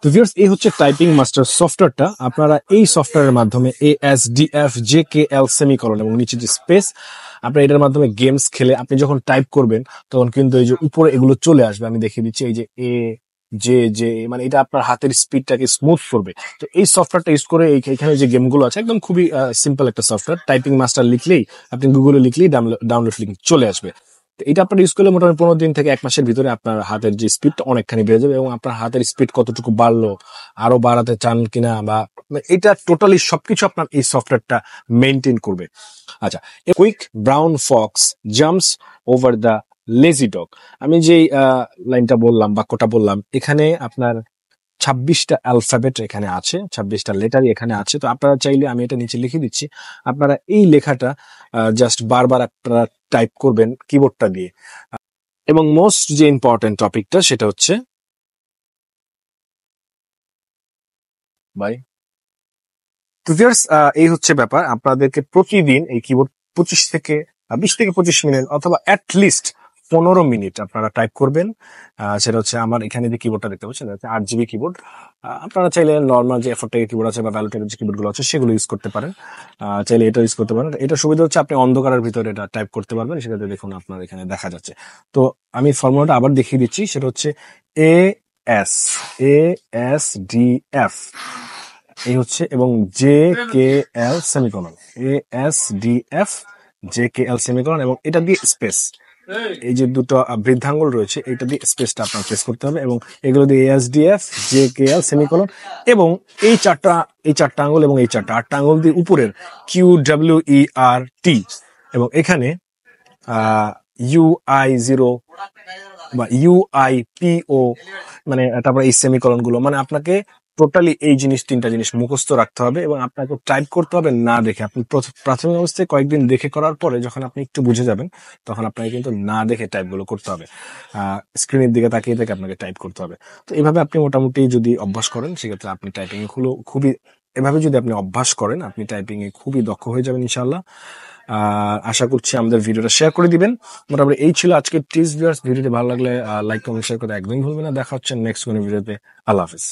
তো ভিউয়ার্স, এই হচ্ছে টাইপিং মাস্টার সফটওয়্যারটা। আপনারা এই সফটওয়্যারের মাধ্যমে ASDF JKL সেমিকলন এবং নিচে যে স্পেস, আপনারা এটার মাধ্যমে গেমস খেলে আপনি যখন টাইপ করবেন তখন কিন্তু এই যে উপরে এগুলো চলে আসবে। আমি দেখিয়ে দিচ্ছি, এই যে জে মানে এটা আপনার হাতের স্পিডটাকে স্মুথ করবে। তো এই সফটওয়্যারটা ইউজ করে এখানে যে গেমগুলো আছে একদম খুবই সিম্পল একটা সফটওয়্যার। টাইপিং মাস্টার লিখলেই, আপনি গুগলে লিখলেই ডাউনলোড লিঙ্ক চলে আসবে। তো এটা আপনার ইউজ করলে মোটামুটি 15 দিন থেকে 1 মাসের ভিতরে আপনার হাতের যে স্পিডটা অনেকখানি বেড়ে যাবে। এবং আপনার হাতের স্পিড কতটুকু বাড়লো, আরো বাড়াতে চান কিনা, বা এটা টোটালি সবকিছু আপনার এই সফটওয়্যারটা মেনটেন করবে। আচ্ছা, quick brown Fox jumps over the lazy dog. আমি যে লাইনটা বললাম, বাক্যটা বললাম, এখানে আপনার 26টা অ্যালফাবেট এখানে আছে, 26টা লেটারই এখানে আছে। তো আপনারা চাইলে, আমি এটা নিচে লিখে দিচ্ছি, আপনারা এই লেখাটা জাস্ট বারবার আপনারা টাইপ করবেন কিবোর্ডটা দিয়ে। এবং মোস্ট যে ইম্পর্টেন্ট টপিকটা সেটা হচ্ছে বাই তো ভিউয়ার্স, এই হচ্ছে ব্যাপার। আপনাদেরকে প্রতিদিন এই কিবোর্ড 20 থেকে 25 মিনিট অথবা অ্যাটলিস্ট 15 মিনিট আপনারা টাইপ করবেন। সেটা হচ্ছে, আমার এখানে যে কিবোর্ডটা দেখতে পাচ্ছেন, 8GB কিবোর্ড। আপনারা চাইলে নর্মাল যে F8 কিবোর্ড আছে বা ভ্যালোটের যে কিবোর্ড গুলো আছে সেগুলো ইউজ করতে পারেন। চাইলে এটা ইউজ করতে পারেন। এটা সুবিধা হচ্ছে আপনি অন্ধকারের ভিতরে এটা টাইপ করতে পারবেন। সেটাতে দেখুন আপনার এখানে দেখা যাচ্ছে। তো আমি ফর্মুলাটা আবার দেখিয়ে দিচ্ছি, সেটা হচ্ছে ASDF এই হচ্ছে, এবং JKL semicolon, ASDF JKL semicolon, এবং এটা দিয়ে স্পেস, এই যে দুটো বৃদ্ধাঙ্গুল রয়েছে এটা দিয়ে স্পেসটা আপনার প্রেস করতে হবে। এবং এগুলো দিয়ে ASDF JKL সেমিকলন, এবং এই চারটা আঙ্গুল এবং এই 8টা আঙ্গুল দিয়ে উপরের QWERT, এবং এখানে UI0 বা UIPO, মানে তারপরে এই সেমিকলন গুলো, মানে আপনাকে টোটালি এই তিনটা জিনিস মুখস্থ রাখতে হবে এবং আপনাকে টাইপ করতে হবে না দেখে। আপনি প্রাথমিক অবস্থায় কয়েকদিন দেখে করার পরে যখন আপনি একটু বুঝে যাবেন তখন আপনাকে কিন্তু না দেখে টাইপ গুলো করতে হবে, স্ক্রিনের দিকে তাকিয়ে থেকে আপনাকে টাইপ করতে হবে। তো এইভাবে আপনি মোটামুটি যদি অভ্যাস করেন সেক্ষেত্রে আপনি টাইপিং এ খুবই এভাবে যদি আপনি অভ্যাস করেন আপনি টাইপিং এ খুবই দক্ষ হয়ে যাবেন ইনশাআল্লাহ। আশা করছি আমাদের ভিডিওটা শেয়ার করে দিবেন। মোটামুটি এই ছিল আজকের টিপস ভিউয়ার্স। ভিডিওটি ভালো লাগলে লাইক কমেন্ট শেয়ার করতে একদমই ভুলবেন না। দেখা হচ্ছে নেক্সট কোনো ভিডিওতে। আল্লাহ হাফেজ।